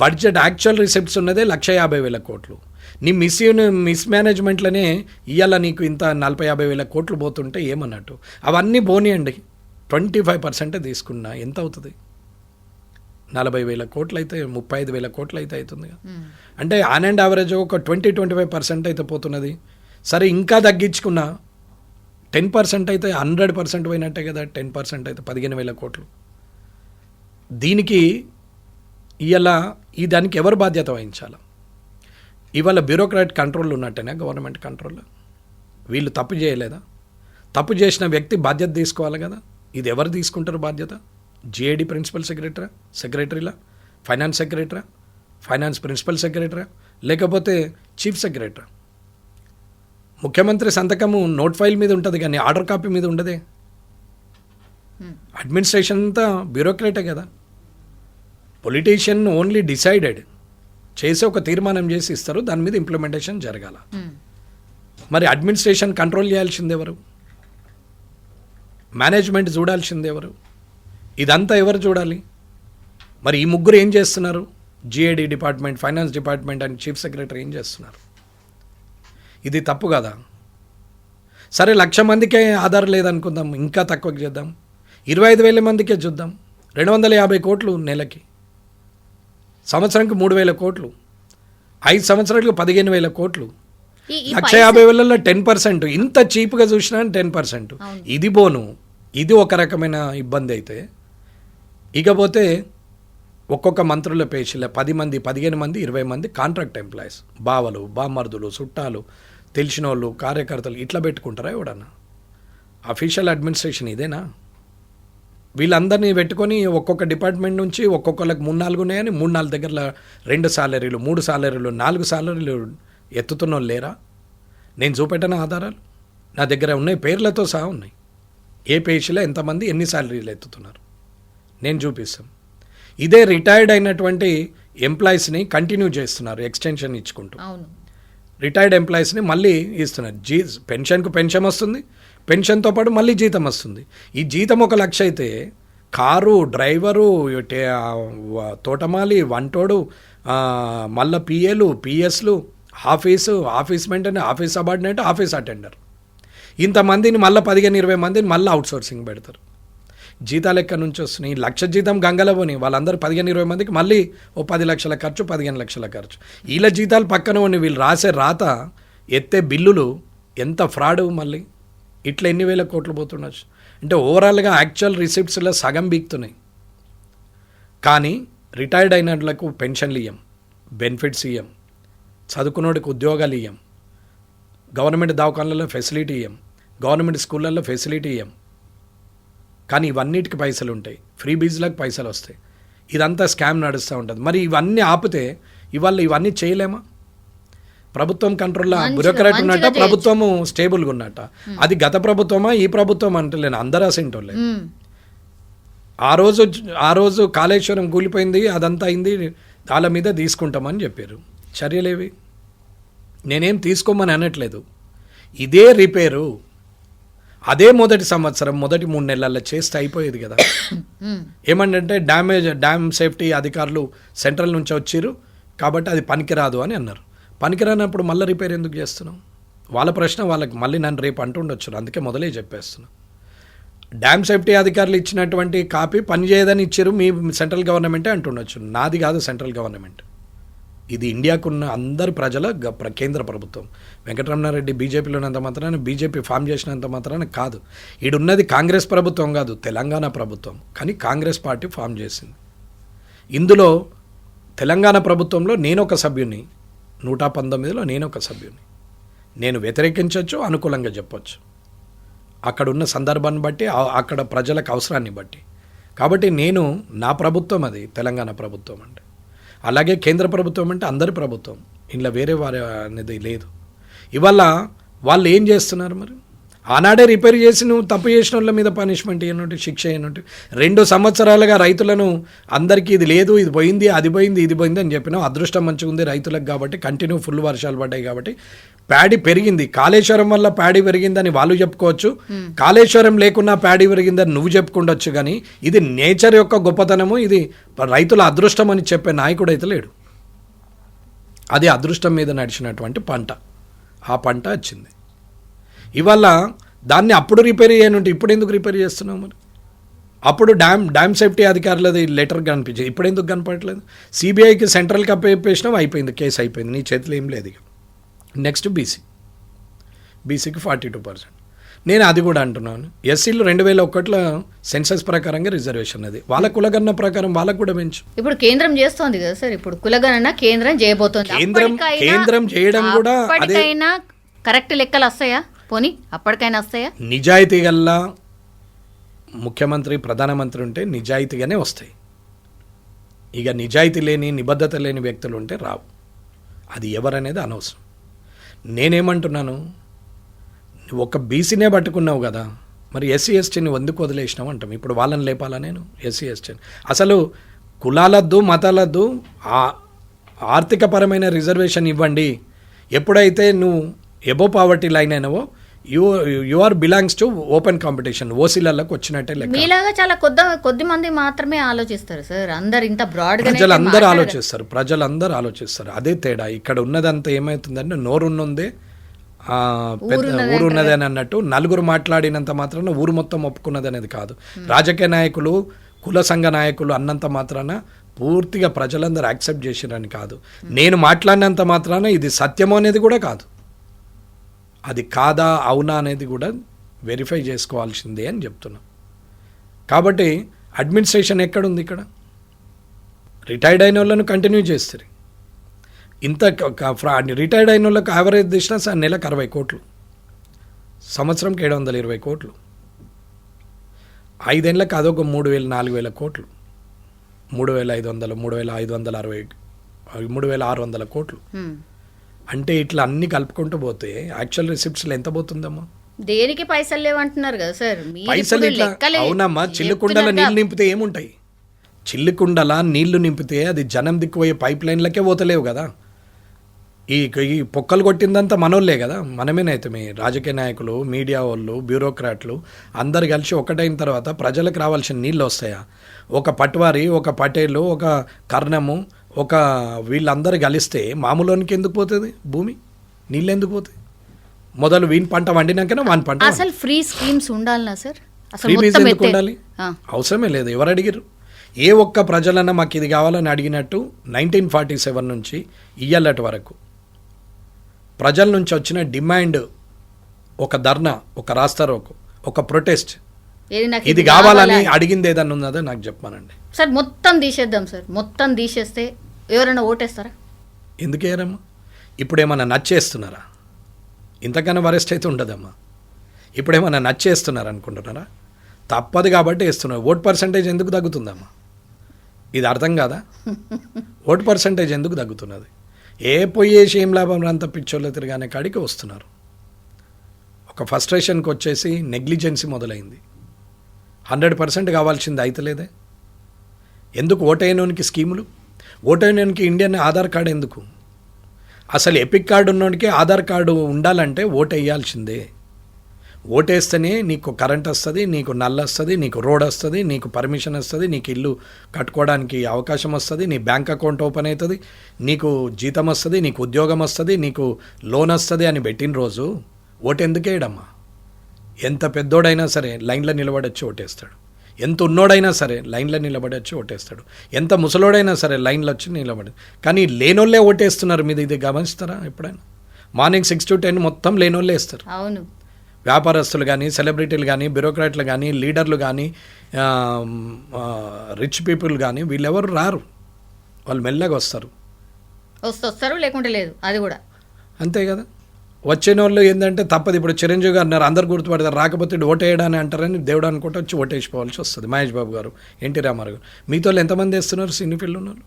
బడ్జెట్ యాక్చువల్ రిసెప్ట్స్ ఉన్నదే 150,000 కోట్లు. నీ మిస్ మేనేజ్మెంట్లోనే ఇవాళ నీకు ఇంత 40-50,000 కోట్లు పోతుంటే ఏమన్నట్టు? అవన్నీ పోనీయండి, 25% తీసుకున్నా ఎంత అవుతుంది? 40,000 కోట్లు అయితే 35,000 కోట్లు అయితే అవుతుంది. అంటే ఆన్ అండ్ యావరేజ్ ఒక 20-25% అయితే పోతున్నది. సరే, ఇంకా తగ్గించుకున్నా 10% అయితే 100% పోయినట్టే కదా. 10% అయితే 15,000 కోట్లు. దీనికి ఇవాళ దానికి ఎవరు బాధ్యత వహించాలి? ఇవాళ బ్యూరోక్రాట్ కంట్రోల్ ఉన్నట్టేనా గవర్నమెంట్ కంట్రోల్లో? వీళ్ళు తప్పు చేయలేదా? తప్పు చేసిన వ్యక్తి బాధ్యత తీసుకోవాలి కదా. ఇది ఎవరు తీసుకుంటారు బాధ్యత? జిఏడి ప్రిన్సిపల్ సెక్రటరీలా, finance secretary, finance principal secretary, లేకపోతే చీఫ్ సెక్రటరీ? ముఖ్యమంత్రి సంతకము నోట్ ఫైల్ మీద ఉంటుంది కానీ ఆర్డర్ కాపీ మీద ఉండదే. అడ్మినిస్ట్రేషన్ అంతా బ్యూరోక్రాటే కదా. పొలిటీషియన్ ఓన్లీ డిసైడెడ్ చేసి ఒక తీర్మానం చేసి ఇస్తారు, దాని మీద ఇంప్లిమెంటేషన్ జరగాల. మరి అడ్మినిస్ట్రేషన్ కంట్రోల్ చేయాల్సింది ఎవరు? మేనేజ్మెంట్ చూడాల్సింది ఎవరు? ఇదంతా ఎవరు చూడాలి? మరి ఈ ముగ్గురు ఏం చేస్తున్నారు? GAD department, finance department and chief secretary ఏం చేస్తున్నారు? ఇది తప్పు కదా. సరే, 1,00,000 మందికే ఆధార్ లేదనుకుందాం, ఇంకా తక్కువకి చేద్దాం, 25,000 మందికే చూద్దాం. 250 కోట్లు నెలకి, సంవత్సరానికి 3,000 కోట్లు, 5 సంవత్సరాలకు 15,000 కోట్లు, 150,000లో 10%. ఇంత చీప్గా చూసినా 10%. ఇది బోను. ఇది ఒక రకమైన ఇబ్బంది అయితే, ఇకపోతే ఒక్కొక్క మంత్రుల పేషీల 10 మంది, 15 మంది, 20 మంది కాంట్రాక్ట్ ఎంప్లాయీస్, బావలు, బామర్దులు, చుట్టాలు, తెలిసిన వాళ్ళు, కార్యకర్తలు ఇట్లా పెట్టుకుంటారా ఎవడన్నా? అఫీషియల్ అడ్మినిస్ట్రేషన్ ఇదేనా? వీళ్ళందరినీ పెట్టుకొని ఒక్కొక్క డిపార్ట్మెంట్ నుంచి ఒక్కొక్కళ్ళకి 3-4 ఉన్నాయని 3-4 దగ్గర 2 సాలరీలు, 3 సాలరీలు, 4 సాలరీలు ఎత్తుతున్న వాళ్ళు లేరా? నేను చూపెట్టిన ఆధారాలు నా దగ్గర ఉన్నాయి, పేర్లతో సహా ఉన్నాయి. ఏ పేషీలో ఎంతమంది ఎన్ని సాలరీలు ఎత్తుతున్నారు నేను చూపిస్తాం. ఇదే రిటైర్డ్ అయినటువంటి ఎంప్లాయీస్ని కంటిన్యూ చేస్తున్నారు, ఎక్స్టెన్షన్ ఇచ్చుకుంటూ. రిటైర్డ్ ఎంప్లాయీస్ని మళ్ళీ ఇస్తున్నారు. పెన్షన్కు పెన్షన్ వస్తుంది, పెన్షన్తో పాటు మళ్ళీ జీతం వస్తుంది. ఈ జీతం 1,00,000 అయితే కారు, డ్రైవరు, తోటమాలి, వంటోడు, మళ్ళీ పిఏలు, పిఎస్లు, office maintenance, office subordinate, office attender, ఇంతమందిని మళ్ళీ 15-20 మందిని మళ్ళీ అవుట్సోర్సింగ్ పెడతారు. జీతాలు ఎక్కడి నుంచి వస్తున్నాయి? 1,00,000 జీతం గంగలో పోని వాళ్ళందరూ 15-20 మందికి మళ్ళీ ఓ 10 లక్షల ఖర్చు, 15 లక్షల ఖర్చు. వీళ్ళ జీతాలు పక్కన పోని వీళ్ళు రాసే రాత, ఎత్తే బిల్లులు ఎంత ఫ్రాడ్. మళ్ళీ ఇట్లా ఎన్ని వేల కోట్లు పోతుండొచ్చు. అంటే ఓవరాల్గా యాక్చువల్ రిసిప్ట్స్లో సగం బీక్తున్నాయి. కానీ రిటైర్డ్ అయిన వాళ్ళకు పెన్షన్లు ఇయ్యం, బెనిఫిట్స్ ఇయ్యం, చదువుకున్నోడికి ఉద్యోగాలు ఇయ్యం, గవర్నమెంట్ దవాఖానలలో ఫెసిలిటీ ఇయ్యం, గవర్నమెంట్ స్కూళ్ళల్లో ఫెసిలిటీ ఇయ్యం. కానీ ఇవన్నిటికి పైసలు ఉంటాయి, ఫ్రీ బీజ్లకు పైసలు వస్తాయి. ఇదంతా స్కామ్ నడుస్తూ ఉంటుంది. మరి ఇవన్నీ ఆపితే ఇవాళ ఇవన్నీ చేయలేమా? ప్రభుత్వం కంట్రోల్లో బ్యూరోక్రాట్ ఉన్నట్ట, ప్రభుత్వము స్టేబుల్గా ఉన్నట్ట. అది గత ప్రభుత్వమా ఈ ప్రభుత్వం అంటలేను, అందరూ అసంటోళ్ళే. ఆ రోజు కాళేశ్వరం కూలిపోయింది, అదంతా అయింది, వాళ్ళ మీద తీసుకుంటామని చెప్పారు. చర్యలేవి? నేనేం తీసుకోమని అనట్లేదు. ఇదే రిపేరు అదే మొదటి సంవత్సరం మొదటి 3 నెలల్లో చేస్తే అయిపోయేది కదా. ఏమంటే డ్యామ్ సేఫ్టీ అధికారులు సెంట్రల్ నుంచి వచ్చారు కాబట్టి అది పనికిరాదు అని అన్నారు. పనికిరానప్పుడు మళ్ళీ రిపేర్ ఎందుకు చేస్తున్నాం? వాళ్ళ ప్రశ్న వాళ్ళకి. మళ్ళీ నన్ను రేపు అంటుండొచ్చు, అందుకే మొదలే చెప్పేస్తున్నా. డ్యామ్ సేఫ్టీ అధికారులు ఇచ్చినటువంటి కాపీ పనిచేయదని ఇచ్చారు మీ సెంట్రల్ గవర్నమెంటే అంటుండొచ్చు. నాది కాదు సెంట్రల్ గవర్నమెంట్, ఇది ఇండియాకున్న అందరి ప్రజల కేంద్ర ప్రభుత్వం. వెంకటరమణారెడ్డి బీజేపీలో ఉన్నంత మాత్రాన, బీజేపీ ఫామ్ చేసినంత మాత్రాన కాదు. ఈడున్నది కాంగ్రెస్ ప్రభుత్వం కాదు, తెలంగాణ ప్రభుత్వం. కానీ కాంగ్రెస్ పార్టీ ఫామ్ చేసింది. ఇందులో తెలంగాణ ప్రభుత్వంలో నేను ఒక సభ్యుని, 119లో నేను ఒక సభ్యుని. నేను వ్యతిరేకించవచ్చు, అనుకూలంగా చెప్పొచ్చు, అక్కడున్న సందర్భాన్ని బట్టి, అక్కడ ప్రజలకు అవసరాన్ని బట్టి. కాబట్టి నేను, నా ప్రభుత్వం అది తెలంగాణ ప్రభుత్వం అంటే. అలాగే కేంద్ర ప్రభుత్వం అంటే అందరి ప్రభుత్వం, ఇంట్లో వేరే వారి అనేది లేదు. ఇవాళ వాళ్ళు ఏం చేస్తున్నారు? మరి ఆనాడే రిపేర్ చేసి నువ్వు తప్పు చేసిన వాళ్ళ మీద పనిష్మెంట్ ఇవ్వనుంటే, శిక్ష ఇవ్వనుంటే. 2 సంవత్సరాలుగా రైతులను అందరికీ ఇది లేదు, ఇది పోయింది, అది పోయింది, ఇది పోయింది అని చెప్పినావు. అదృష్టం మంచిగా ఉంది రైతులకు కాబట్టి, కంటిన్యూ ఫుల్ వర్షాలు పడ్డాయి కాబట్టి ప్యాడీ పెరిగింది. కాళేశ్వరం వల్ల ప్యాడీ పెరిగిందని వాళ్ళు చెప్పుకోవచ్చు, కాళేశ్వరం లేకున్నా ప్యాడీ పెరిగిందని నువ్వు చెప్పుకుండొచ్చు. కానీ ఇది నేచర్ యొక్క గొప్పతనము, ఇది రైతుల అదృష్టం అని చెప్పే నాయకుడు అయితే లేడు. అది అదృష్టం మీద నడిచినటువంటి పంట. ఆ పంట వచ్చింది. ఇవాళ దాన్ని అప్పుడు రిపేర్ చేయనుంటే ఇప్పుడు ఎందుకు రిపేర్ చేస్తున్నావు? మరి అప్పుడు డ్యామ్ సేఫ్టీ అధికారులది లెటర్ కనిపించేది, ఇప్పుడు ఎందుకు కనపడట్లేదు? సిబిఐకి సెంట్రల్కి అప్పేసినావు, అయిపోయింది, కేసు అయిపోయింది, నీ చేతిలో ఏం లేదు. ఇక నెక్స్ట్ బీసీకి 42%. నేను అది కూడా అంటున్నాను. ఎస్సీలు 2001లో సెన్సస్ ప్రకారంగా రిజర్వేషన్, అది వాళ్ళ కులగణన ప్రకారం వాళ్ళకు కూడా పెంచు. ఇప్పుడు కేంద్రం చేస్తోంది కదా సార్, ఇప్పుడు కులగణన కేంద్రం చేయబోతోంది. కేంద్రం చేయడం కూడా అదే. కరెక్ట్ లెక్కలు వస్తాయా? పోనీ అప్పటికైనా వస్తాయా? నిజాయితీ గల్ల ముఖ్యమంత్రి, ప్రధానమంత్రి ఉంటే నిజాయితీగానే వస్తాయి. ఇక నిజాయితీ లేని, నిబద్ధత లేని వ్యక్తులు ఉంటే రావు. అది ఎవరనేది అనవసరం. నేనేమంటున్నాను, ఒక బీసీనే పట్టుకున్నావు కదా, మరి ఎస్సీ ఎస్టీని ఎందుకు వదిలేసినావు అంటాం. ఇప్పుడు వాళ్ళని లేపాలా నేను? ఎస్సీ ఎస్టీని అసలు కులాలద్దు, మతాలద్దు, ఆర్థికపరమైన రిజర్వేషన్ ఇవ్వండి. ఎప్పుడైతే నువ్వు ఎబో పావర్టీ లైన్ అయినావో you are belongs to open competition, ఓసీలకు వచ్చినట్టే లెక్క. మీలాగా చాలా కొద్ది మంది మాత్రమే ఆలోచిస్తారు సార్, అందరు ఇంత బ్రాడ్ గా ప్రజలందరూ ఆలోచిస్తారు. అదే తేడా. ఇక్కడ ఉన్నదంతా ఏమవుతుందంటే నోరున్నుందే ఊరున్నది అని అన్నట్టు, నలుగురు మాట్లాడినంత మాత్రాన ఊరు మొత్తం ఒప్పుకున్నది అనేది కాదు. రాజకీయ నాయకులు, కుల సంఘ నాయకులు అన్నంత మాత్రాన పూర్తిగా ప్రజలందరూ యాక్సెప్ట్ చేసిరని కాదు. నేను మాట్లాడినంత మాత్రాన ఇది సత్యమో అనేది కూడా కాదు. అది కాదా అవునా అనేది కూడా వెరిఫై చేసుకోవాల్సిందే అని చెప్తున్నా. కాబట్టి అడ్మినిస్ట్రేషన్ ఎక్కడుంది? ఇక్కడ రిటైర్డ్ అయిన వాళ్ళను కంటిన్యూ చేస్తారు. ఇంత రిటైర్డ్ అయిన వాళ్ళకి యావరేజ్ తీసినా సార్ నెలకు 60 కోట్లు, సంవత్సరంకి 720 కోట్లు, 5 ఏళ్ళకి అదొక 3,000-4,000 కోట్లు, 3,500, 3,560, 3,600 కోట్లు. అంటే ఇట్లా అన్ని కలుపుకుంటూ పోతే యాక్చువల్ రిసిప్ట్స్లో ఎంత పోతుందమ్మా? దేనికి పైసలు లేవంటున్నారు కదా సార్. పైసలు ఇట్లా అవునమ్మా. చిల్లుకుండల నీళ్ళు నింపితే ఏముంటాయి? చిల్లుకుండల నీళ్లు నింపితే అది జనం దిక్కుపోయే పైప్ లైన్లకే పోతలేవు కదా. ఈ ఈ పొక్కలు కొట్టిందంతా మనోళ్ళే కదా, మనమేనైతే రాజకీయ నాయకులు, మీడియా వాళ్ళు, బ్యూరోక్రాట్లు అందరు కలిసి ఒకటైన తర్వాత ప్రజలకు రావాల్సిన నీళ్ళు వస్తాయా? ఒక పట్వారి, ఒక పటేలు, ఒక కర్ణము, ఒక వీళ్ళందరూ కలిస్తే మామూలునికి ఎందుకు పోతుంది భూమి? నీళ్ళు ఎందుకు పోతాయి? మొదలు వీని పంట వండినాకనే వాని పంట. అసలు ఫ్రీ స్కీమ్స్ ఉండాలనా సార్? ఫ్రీ బీజ్ ఎందుకు ఉండాలి? అవసరమే లేదు. ఎవరు అడిగారు? ఏ ఒక్క ప్రజలన్నా మాకు ఇది కావాలని అడిగినట్టు 1947 నుంచి ఇయ్యాలటి వరకు ప్రజల నుంచి వచ్చిన డిమాండ్, ఒక ధర్నా, ఒక రాస్తారోకో, ఒక ప్రొటెస్ట్, ఇది కావాలని అడిగింది ఏదన్నా ఉన్నదో నాకు చెప్పానండి. సార్ మొత్తం తీసేద్దాం సార్, మొత్తం తీసేస్తే ఎవరైనా ఓటేస్తారా? ఎందుకు వేయరమ్మా? ఇప్పుడు ఏమన్నా నచ్చేస్తున్నారా? ఇంతకన్నా వరెస్ట్ అయితే ఉండదమ్మా. ఇప్పుడు ఏమన్నా నచ్చేస్తున్నారు అనుకుంటున్నారా? తప్పదు కాబట్టి వేస్తున్నారు. ఓట్ పర్సంటేజ్ ఎందుకు తగ్గుతుందమ్మా? ఇది అర్థం కాదా? ఓట్ పర్సంటేజ్ ఎందుకు తగ్గుతున్నది? ఏ పోయేసి ఏం లాభం అంత పిచ్చోళ్ళు తిరిగానే కాడికి వస్తున్నారు. ఒక ఫ్రస్ట్రేషన్కి వచ్చేసి నెగ్లిజెన్సీ మొదలైంది. 100% కావాల్సింది అయితలేదే. ఎందుకు ఓటైనోనికి స్కీములు? ఓటైనోనికి ఇండియన్ ఆధార్ కార్డు ఎందుకు? అసలు ఎపిక్ కార్డు ఉన్నోనికి ఆధార్ కార్డు ఉండాలంటే ఓటు వేయాల్సిందే. ఓటేస్తేనే నీకు కరెంట్ వస్తుంది, నీకు నల్ల వస్తుంది, నీకు రోడ్ వస్తుంది, నీకు పర్మిషన్ వస్తుంది, నీకు ఇల్లు కట్టుకోవడానికి అవకాశం వస్తుంది, నీ బ్యాంక్ అకౌంట్ ఓపెన్ అవుతుంది, నీకు జీతం వస్తుంది, నీకు ఉద్యోగం వస్తుంది, నీకు లోన్ వస్తుంది అని పెట్టిన రోజు ఓటు ఎందుకు వేయడమ్మా? ఎంత పెద్దోడైనా సరే లైన్లో నిలబడొచ్చి ఓటేస్తాడు. ఎంత ఉన్నోడైనా సరే లైన్లో నిలబడొచ్చి ఓటేస్తాడు. ఎంత ముసలోడైనా సరే లైన్లో వచ్చి నిలబడి. కానీ లేనోళ్ళే ఓటేస్తున్నారు. మీద ఇది గమనిస్తారా ఎప్పుడైనా? మార్నింగ్ 6 to 10 మొత్తం లేనోళ్ళే వేస్తారు. అవును. వ్యాపారస్తులు కానీ, సెలబ్రిటీలు కానీ, బ్యూరోక్రాట్లు కానీ, లీడర్లు కానీ, రిచ్ పీపుల్ కానీ వీళ్ళెవరు రారు. వాళ్ళు మెల్లగా వస్తారు. వస్తారు, లేకుంటే లేదు. అది కూడా అంతే కదా. వచ్చిన వాళ్ళు ఏంటంటే తప్పదు. ఇప్పుడు చిరంజీవి గారు అన్నారు, అందరు గుర్తుపడతారు. రాకపోతే ఓటేయడాని అంటారని దేవుడు అనుకుంటే వచ్చి ఓటేసిపోవాల్సి వస్తుంది. మహేష్ బాబు గారు, ఎన్టీ రామారావు గారు, మీతో ఎంతమంది వేస్తున్నారు సినీ ఫీల్డ్ ఉన్నారు?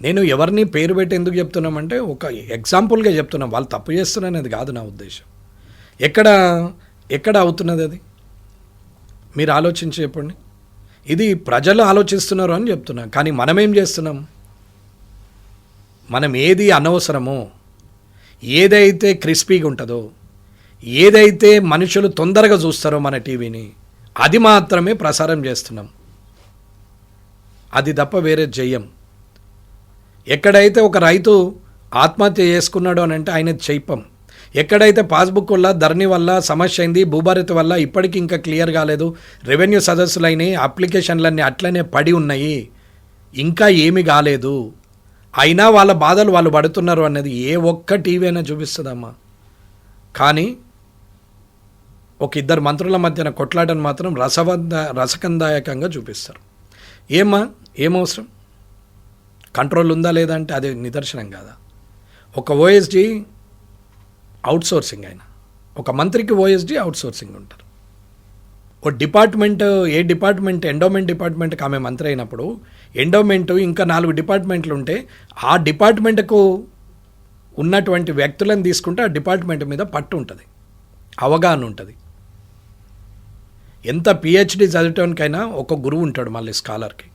నేను ఎవరిని పేరు పెట్టి ఎందుకు చెప్తున్నామంటే ఒక ఎగ్జాంపుల్గా చెప్తున్నాం. వాళ్ళు తప్పు చేస్తున్నారనేది కాదు నా ఉద్దేశం. ఎక్కడ అవుతున్నది అది మీరు ఆలోచించి చెప్పండి. ఇది ప్రజలు ఆలోచిస్తున్నారు అని చెప్తున్నాం. కానీ మనమేం చేస్తున్నాం? మనం ఏది అనవసరమో, ఏదైతే క్రిస్పీగా ఉంటుందో, ఏదైతే మనుషులు తొందరగా చూస్తారో మన టీవీని, అది మాత్రమే ప్రసారం చేస్తున్నాం. అది తప్ప వేరే చెయ్యం. ఎక్కడైతే ఒక రైతు ఆత్మహత్య చేసుకున్నాడు అని అంటే ఆయన చెప్పం. ఎక్కడైతే పాస్బుక్ వల్ల, ధరణి వల్ల సమస్య అయింది, భూభారతి వల్ల ఇప్పటికీ ఇంకా క్లియర్ కాలేదు, రెవెన్యూ సదస్సులైనవి, అప్లికేషన్లన్నీ అట్లనే పడి ఉన్నాయి, ఇంకా ఏమీ కాలేదు, అయినా వాళ్ళ బాధలు వాళ్ళు పడుతున్నారు అన్నది ఏ ఒక్క టీవీ అయినా చూపిస్తుందమ్మా. కానీ ఒక ఇద్దరు మంత్రుల మధ్యన కొట్లాటను మాత్రం రసకందాయకంగా చూపిస్తారు. ఏమవసరం? కంట్రోల్ ఉందా లేదా అంటే అది నిదర్శనం కాదా? ఒక ఓఎస్డీ అవుట్సోర్సింగ్ అయినా, ఒక మంత్రికి ఓఎస్డీ అవుట్సోర్సింగ్ ఉంటారు. ఒక డిపార్ట్మెంట్, ఏ డిపార్ట్మెంట్, ఎండోమెంట్ డిపార్ట్మెంట్కి ఆమె మంత్రి అయినప్పుడు ఎండోమెంట్ ఇంకా 4 డిపార్ట్మెంట్లు ఉంటే ఆ డిపార్ట్మెంట్కు ఉన్నటువంటి వ్యక్తులను తీసుకుంటే ఆ డిపార్ట్మెంట్ మీద పట్టు ఉంటుంది, అవగాహన ఉంటుంది. ఎంత పిహెచ్డి చదివటానికైనా ఒక గురువు ఉంటాడు మళ్ళీ స్కాలర్కి.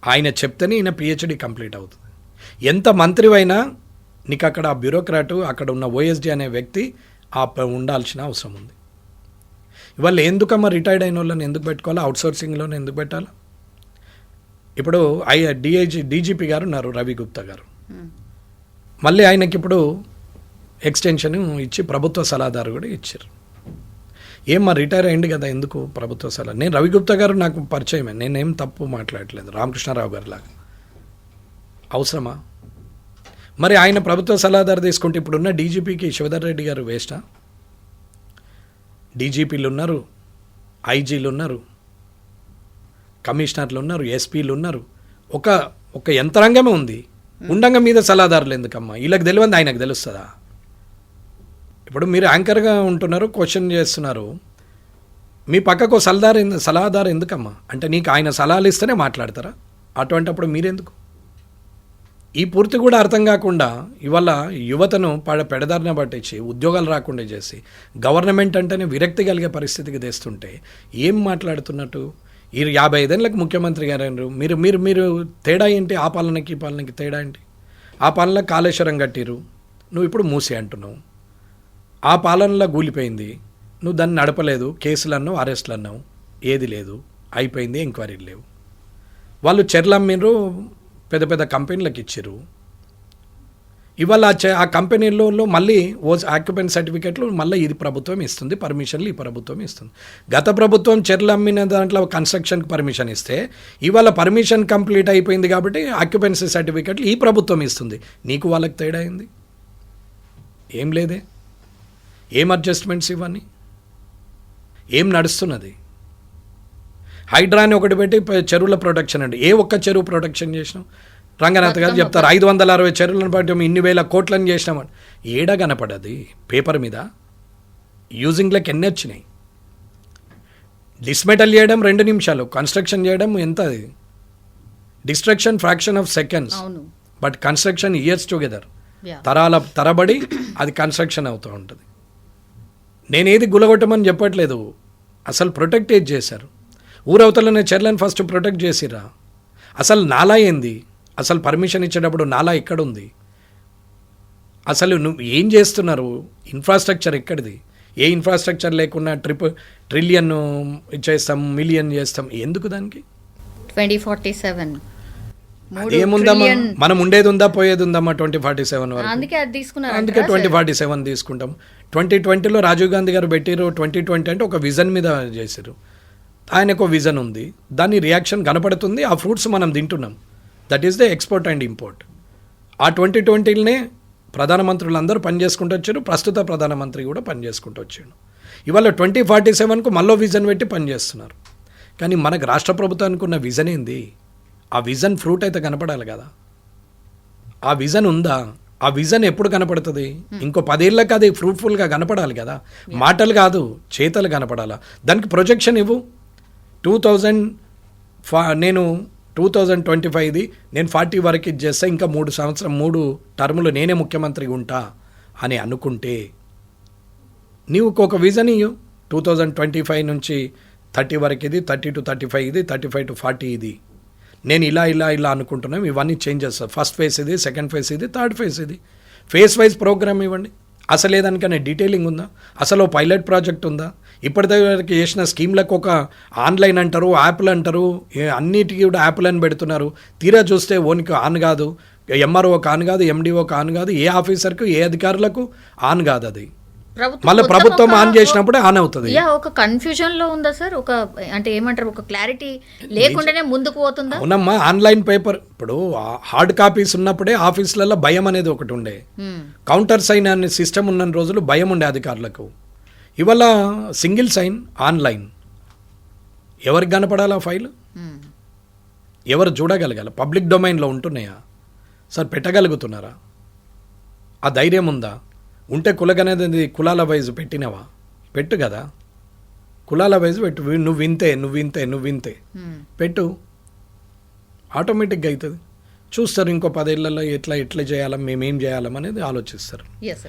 ఆయన చెప్తేనే ఈయన పిహెచ్డి కంప్లీట్ అవుతుంది. ఎంత మంత్రివైనా నీకు అక్కడ ఆ బ్యూరోక్రాటు, అక్కడ ఉన్న ఓఎస్డీ అనే వ్యక్తి ఉండాల్సిన అవసరం ఉంది. ఇవాళ ఎందుకమ్మా రిటైర్డ్ అయిన వాళ్ళని ఎందుకు పెట్టుకోవాలి? అవుట్సోర్సింగ్లోనే ఎందుకు పెట్టాలి? ఇప్పుడు డీజీపీ గారు ఉన్నారు, రవి గుప్తా గారు. మళ్ళీ ఆయనకి ఇప్పుడు ఎక్స్టెన్షన్ ఇచ్చి ప్రభుత్వ సలహాదారు కూడా ఇచ్చారు. ఏమ్మా రిటైర్ అయ్యింది కదా, ఎందుకు ప్రభుత్వ సలహా? నేను రవి గుప్తా గారు నాకు పరిచయమే, నేనేం తప్పు మాట్లాడట్లేదు. రామకృష్ణారావు గారు లాగా అవసరమా? మరి ఆయన ప్రభుత్వ సలహాదారు తీసుకుంటే ఇప్పుడున్న డీజీపీకి శివధర్ రెడ్డి గారు వేస్టా? డీజీపీలు ఉన్నారు, ఐజీలు ఉన్నారు, కమిషనర్లు ఉన్నారు, ఎస్పీలు ఉన్నారు, ఒక యంత్రాంగమే ఉంది. ఉండంగా మీద సలహాదారులు ఎందుకమ్మా? వీళ్ళకి తెలియదు, ఆయనకు తెలుస్తుందా? ఇప్పుడు మీరు యాంకర్గా ఉంటున్నారు, క్వశ్చన్ చేస్తున్నారు, మీ పక్కకు సలహాదారు ఎందుకమ్మా అంటే నీకు ఆయన సలహాలు ఇస్తేనే మాట్లాడతారా? అటువంటిప్పుడు మీరెందుకు? ఈ పూర్తి కూడా అర్థం కాకుండా ఇవాళ యువతను పెడదారిన పట్టించి ఉద్యోగాలు రాకుండా చేసి గవర్నమెంట్ అంటేనే విరక్తి కలిగే పరిస్థితికి తెస్తుంటే ఏం మాట్లాడుతున్నట్టు? ఈ 55 ఏళ్ళకి ముఖ్యమంత్రి గారు మీరు మీరు మీరు తేడా ఏంటి? ఆ పాలనకి ఈ పాలనకి తేడా ఏంటి? ఆ పాలనలో కాళేశ్వరం కట్టిరు, నువ్వు ఇప్పుడు మూసి అంటున్నావు. ఆ పాలనలో కూలిపోయింది, నువ్వు దాన్ని నడపలేదు, కేసులు అన్నావు, అరెస్టులు అన్నావు, ఏది లేదు, అయిపోయింది, ఎంక్వైరీలు లేవు. వాళ్ళు చెర్లు అమ్మిర్రు, పెద్ద పెద్ద కంపెనీలకు ఇచ్చిర్రు. ఇవాళ ఆ కంపెనీల్లో మళ్ళీ ఆక్యుపెంట్ సర్టిఫికెట్లు మళ్ళీ ఇది ప్రభుత్వం ఇస్తుంది, పర్మిషన్లు ఈ ప్రభుత్వం ఇస్తుంది. గత ప్రభుత్వం చెర్లు అమ్మిన దాంట్లో కన్స్ట్రక్షన్కి పర్మిషన్ ఇస్తే ఇవాళ పర్మిషన్ కంప్లీట్ అయిపోయింది కాబట్టి ఆక్యుపెన్సీ సర్టిఫికెట్లు ఈ ప్రభుత్వం ఇస్తుంది. నీకు వాళ్ళకి తేడా అయింది ఏం లేదే. ఏం అడ్జస్ట్మెంట్స్ ఇవన్నీ, ఏం నడుస్తున్నది? హైడ్రా అని ఒకటి పెట్టి చెరువుల ప్రొటెక్షన్ అండి. ఏ ఒక్క చెరువు ప్రొటెక్షన్ చేసినాం? రంగనాథ్ గారు చెప్తారు 560 చెరువులను బట్టి ఇన్ని వేల కోట్లను చేసినామని. ఏడ కనపడది పేపర్ మీద? యూజింగ్లకు ఎన్ని వచ్చినాయి? డిస్మెటల్ చేయడం 2 నిమిషాలు, కన్స్ట్రక్షన్ చేయడం ఎంత? అది destruction fraction of seconds, but construction years together. తరాల తరబడి అది కన్స్ట్రక్షన్ అవుతూ ఉంటుంది. నేనేది గులగొట్టమని చెప్పట్లేదు, అసలు ప్రొటెక్ట్ ఏది చేశారు? ఊరవతలనే చెర్లను ఫస్ట్ ప్రొటెక్ట్ చేసిరా? అసలు నాలా ఏంది? అసలు పర్మిషన్ ఇచ్చేటప్పుడు నాలా ఎక్కడుంది? అసలు నువ్వు ఏం చేస్తున్నారు? ఇన్ఫ్రాస్ట్రక్చర్ ఎక్కడిది? ఏ ఇన్ఫ్రాస్ట్రక్చర్ లేకుండా ట్రిలియన్ చేస్తాం, మిలియన్ చేస్తాం, ఎందుకు దానికి? 2047 ఏముందమ్మా, మనం ఉండేది ఉందా పోయేది ఉందమ్మా 2047 వరకు. అందుకే 2047 తీసుకుంటాం. 2020లో రాజీవ్ గాంధీ గారు పెట్టారు 2020 అంటే ఒక విజన్ మీద చేశారు. ఆయనకు విజన్ ఉంది, దాని రియాక్షన్ కనపడుతుంది, ఆ ఫ్రూట్స్ మనం తింటున్నాం. That is the export and import. ఆ 2020లోనే ప్రధానమంత్రులందరూ పనిచేసుకుంటూ వచ్చారు, ప్రస్తుత ప్రధానమంత్రి కూడా పనిచేసుకుంటూ వచ్చాడు. ఇవాళ 2047కు మళ్ళీ విజన్ పెట్టి పనిచేస్తున్నారు. కానీ మనకు రాష్ట్ర ప్రభుత్వానికి ఉన్న విజన్ ఏంది? ఆ విజన్ ఫ్రూట్ అయితే కనపడాలి కదా. ఆ విజన్ ఉందా? ఆ విజన్ ఎప్పుడు కనపడుతుంది? ఇంకో 10 ఏళ్ళకి అది ఫ్రూట్ఫుల్గా కనపడాలి కదా. మాటలు కాదు, చేతలు కనపడాలా. దానికి ప్రొజెక్షన్ ఇవ్వు. 2025 నేను 40 వరకు ఇది చేస్తా, ఇంకా 3 టర్ములు నేనే ముఖ్యమంత్రిగా ఉంటా అని అనుకుంటే నీవు ఒక విజన్ ఇవ్వు. 2025 నుంచి 30 వరకు ఇది, 30 to 35 ఇది, 35 to 40 ఇది, నేను ఇలా అనుకుంటున్నాం, ఇవన్నీ చేంజ్ చేస్తాను. ఫస్ట్ ఫేజ్ ఇది, సెకండ్ ఫేజ్ ఇది, థర్డ్ ఫేజ్ ఇది. ఫేజ్ వైజ్ ప్రోగ్రామ్ ఇవ్వండి. అసలు ఏదానికనే డీటెయిలింగ్ ఉందా? అసలు పైలట్ ప్రాజెక్ట్ ఉందా? ఇప్పటివరకు చేసిన స్కీమ్లకు ఒక ఆన్లైన్ అంటారు, యాప్లు అంటారు, అన్నిటికీ కూడా యాప్లు అని పెడుతున్నారు. తీరా చూస్తే ఓనికి ఆన్ కాదు, ఎంఆర్ఓకి ఆన్ కాదు, ఎండిఓకి ఆన్ కాదు, ఏ ఆఫీసర్కు ఏ అధికారులకు ఆన్ కాదు. అది మళ్ళీ ప్రభుత్వం ఆన్ చేసినప్పుడే ఆన్ అవుతుంది. ఒక కన్ఫ్యూజన్ లో ఉందా సార్? ఒక అంటే ఏమంటారు, ఒక క్లారిటీ లేకుండానే ముందుకు పోతుందా? అవునమ్మా, ఆన్లైన్ పేపర్ ఇప్పుడు హార్డ్ కాపీస్ ఉన్నప్పుడే ఆఫీసులలో భయం అనేది ఒకటి ఉండే. కౌంటర్ సైన్ అనే సిస్టమ్ ఉన్న రోజులు భయం ఉండే అధికారులకు. ఇవాళ సింగిల్ సైన్ ఆన్లైన్. ఎవరికి కనపడాలా ఫైల్? ఎవరు చూడగలగాలి? పబ్లిక్ డొమైన్లో ఉంటున్నాయా సార్? పెట్టగలుగుతున్నారా? ఆ ధైర్యం ఉందా? ఉంటే కులగనేది కులాల వైజు పెట్టినవా? పెట్టు కదా, కులాల వైజు పెట్టు. నువ్వింతే పెట్టు, ఆటోమేటిక్గా అవుతుంది. చూస్తారు ఇంకో 10 ఏళ్లలో ఎట్లా చేయాలా, మేమేం చేయాలం అనేది ఆలోచిస్తారు.